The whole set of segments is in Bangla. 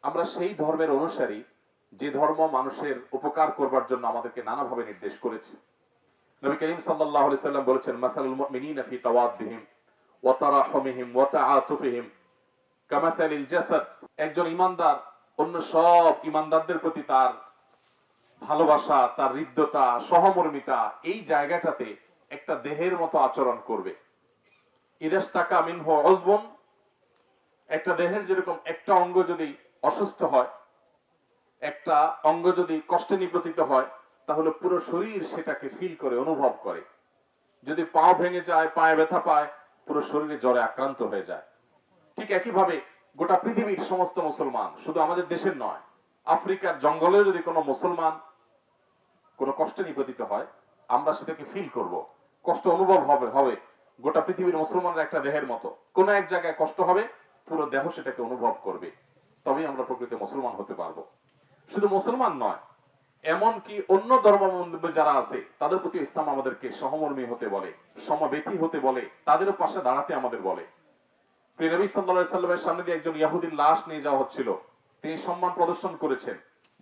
আমরা সেই ধর্মের অনুসারী যে ধর্ম মানুষের উপকার করবার জন্য আমাদেরকে নানাভাবে নির্দেশ করেছে। নবী করিম সাল্লাল্লাহু আলাইহি সাল্লাম বলেছেন, মাসালুল মুমিনিনা ফি তাওয়াদ্দিহিম ওয়া তারাহুমিহিম ওয়া তাআতুফিহিম কামাসালিল জাসাদ। একজন ঈমানদার অন্য সব ঈমানদারদের প্রতি তার ভালোবাসা, তার হৃদ্যতা, সহমর্মিতা, এই জায়গাটাতে একটা দেহের মতো আচরণ করবে। ইদাস্তাকা মিনহু উযবুন, একটা দেহের যেরকম একটা অঙ্গ যদি অসুস্থ হয়, একটা অঙ্গ যদি কষ্টে নিপতিত হয়, তাহলে পুরো শরীর সেটাকে ফিল করে, অনুভব করে। যদি পা ভেঙে যায়, পায়ে ব্যথা পায়, পুরো শরীরে জ্বরে আক্রান্ত হয়ে যায়। ঠিক একইভাবে গোটা পৃথিবীর সমস্ত মুসলমান, শুধু আমাদের দেশের নয়, আফ্রিকার জঙ্গলেও যদি কোনো মুসলমান কোনো কষ্টে নিপতিত হয়, আমরা সেটাকে ফিল করব, কষ্ট অনুভব হবে। গোটা পৃথিবীর মুসলমানরা একটা দেহের মতো, কোন এক জায়গায় কষ্ট হবে, পুরো দেহ সেটাকে অনুভব করবে। তবেই আমরা প্রকৃত মুসলমান হতে পারবো। শুধু মুসলমান নয়, এমনকি অন্য ধর্মাবলম্বী যারা আছে তাদের প্রতি ইসলাম আমাদেরকে সহমর্মী হতে বলে, সমবেতী হতে বলে, তাদের পাশে দাঁড়াতে আমাদের বলে। প্রিয় নবী সাল্লাল্লাহু আলাইহি সাল্লামের সামনে দিয়ে একজন ইহুদির লাশ নিয়ে যাওয়া হচ্ছিল, তিনি সম্মান প্রদর্শন করেছেন।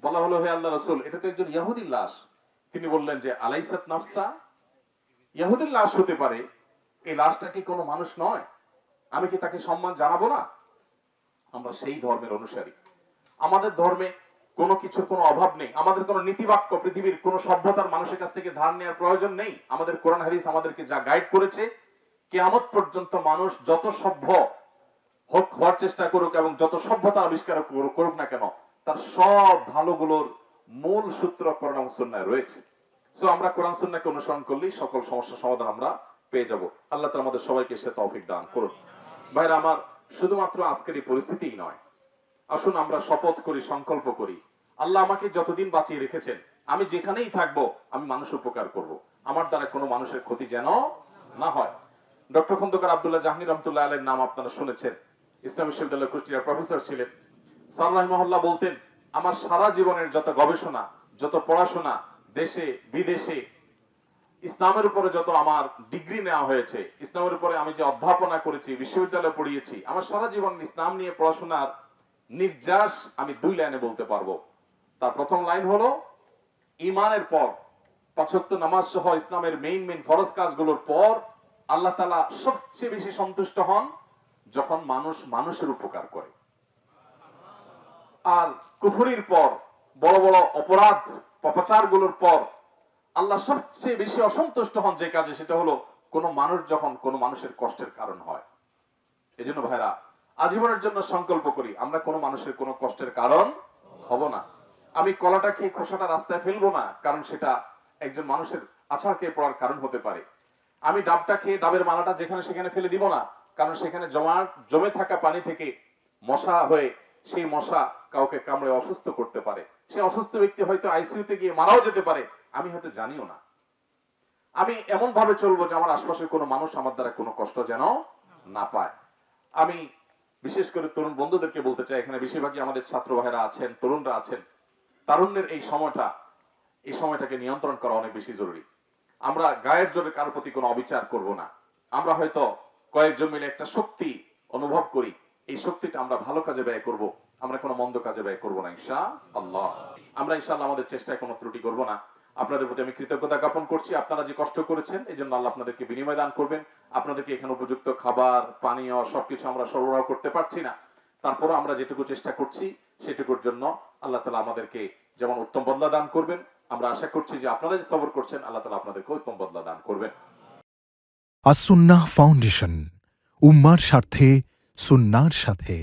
বলা হলো, হে আল্লাহর রাসূল, এটা তো একজন ইহুদির লাশ। তিনি বললেন যে, আলাইসাত নাফসা, ইহুদির লাশ হতে পারে, এই লাশটা কি কোনো মানুষ নয়? আমি কি তাকে সম্মান জানাবো না? আমরা সেই ধর্মের অনুসারী। আমাদের ধর্মে কোনো কিছুর কোনো অভাব নেই। আমাদের কোনো নীতিবাক্য পৃথিবীর কোনো সভ্যতার মানুষের কাছ থেকে ধার নেওয়ার প্রয়োজন নেই। আমাদের কোরআন হাদিস আমাদেরকে যা গাইড করেছে, কিয়ামত পর্যন্ত মানুষ যত সভ্য হওয়ার চেষ্টা করুক এবং যত সভ্যতা আবিষ্কার করুক না কেন, তার সব ভালোগুলোর মূল সূত্র কোরআন এবং সুন্নাহয় রয়েছে। সো আমরা কোরআন সুন্নাহকে অনুসরণ করলেই সকল সমস্যার সমাধান আমরা পেয়ে যাব। আল্লাহ তাআলা আমাদের সবাইকে সে তৌফিক দান করুন। ভাইরা আমার, শুধুমাত্র আজকের এই পরিস্থিতিই নয়, আসুন আমরা শপথ করি, সংকল্প করি, আল্লাহ আমাকে যতদিন বাঁচিয়ে রেখেছেন, আমি যেখানেই থাকবো আমি মানুষের উপকার করব। আমার দ্বারা কোনো মানুষের ক্ষতি যেন না হয়। ডক্টর খন্দকার আব্দুল্লাহ জাহাঙ্গীর রহমতুল্লাহ আলাইহির নাম আপনারা শুনেছেন। ইসলামী বিশ্ববিদ্যালয় কুষ্টিয়ার প্রফেসর ছিলেন। স্যার রাহিমাহুল্লাহ বলতেন, আমার সারা জীবনের যত গবেষণা, যত পড়াশোনা, দেশে বিদেশে ইসলামের উপরে যত আমার ডিগ্রি নেওয়া হয়েছে, ইসলামের উপরে আমি যে অধ্যাপনা করেছি, বিশ্ববিদ্যালয়ে পড়িয়েছি, আমার সারা জীবন ইসলাম নিয়ে পড়াশোনার নির্যাস আমি 2 লাইনে বলতে পারবো। তার প্রথম লাইন হলো, ঈমানের পর, 5 ওয়াক্ত নামাজ সহ ইসলামের মেইন ফরজ কাজগুলোর পর আল্লাহ তাআলা সবচেয়ে বেশি সন্তুষ্ট হন যখন মানুষ মানুষের উপকার করে। আর কুফরির পর, বড় বড় অপরাধ পাপাচারগুলোর পর আল্লাহ সবচেয়ে বেশি অসন্তুষ্ট হন যে কাজে, সেটা হলো কোন মানুষ যখন কোন মানুষের কষ্টের কারণ হয়। এজন্য ভাইরা, আজীবনের জন্য সংকল্প করি, আমরা কোন মানুষের কোন কষ্টের কারণ হব না। আমি কলাটা খেয়ে খোসাটা রাস্তায় ফেলবো না, কারণ সেটা একজন মানুষের আছাড় খেয়ে পড়ার কারণ হতে পারে। আমি ডাবটা খেয়ে ডাবের মালাটা যেখানে সেখানে ফেলে দিব না, কারণ সেখানে জমে থাকা পানি থেকে মশা হয়ে সেই মশা কাউকে কামড়ে অসুস্থ করতে পারে। সে অসুস্থ ব্যক্তি হয়তো আইসিইউতে গিয়ে মারাও যেতে পারে, আমি হয়তো জানিও না। আমি এমন ভাবে চলবো যে আমার আশপাশের কোনো মানুষ আমার দ্বারা কোনো কষ্ট যেন না পায়। আমি বিশেষ করে তরুণ বন্ধুদেরকে বলতে চাই, এখানে বেশিরভাগই আমাদের ছাত্র ভাইরা আছেন, তরুণরা আছেন। তারুণ্যের এই সময়টাকে নিয়ন্ত্রণ করা অনেক বেশি জরুরি। আমরা গায়ের জোরে কারোর প্রতি কোনো অবিচার করব না। আমরা হয়তো কয়েকজন মিলে একটা শক্তি অনুভব করি, এই শক্তিটা আমরা ভালো কাজে ব্যয় করব, আমরা কোনো মন্দ কাজে ব্যয় করব না ইনশাআল্লাহ। আমরা ইনশাআল্লাহ আমাদের চেষ্টায় কোনো ত্রুটি করব না। আপনাদের প্রতি আমি কৃতজ্ঞতা জ্ঞাপন করছি। আপনারা যে কষ্ট করেছেন, এই জন্য আল্লাহ আপনাদেরকে বিনিময় দান করবেন। আপনাদেরকে এখানে উপযুক্ত খাবার, পানীয় সবকিছু আমরা সরবরাহ করতে পারছি না, তারপরও আমরা যেটুকু চেষ্টা করছি সেটুকুর জন্য আল্লাহ তাআলা আমাদেরকে যেমন উত্তম বদলা দান করবেন, আমরা আশা করছি যে আপনারা যে সবর করছেন, আল্লাহ তাআলা আপনাদেরকে উত্তম বদলা দান করবেন। আস-সুন্নাহ ফাউন্ডেশন, উম্মার স্বার্থে সুন্নাহর সাথে।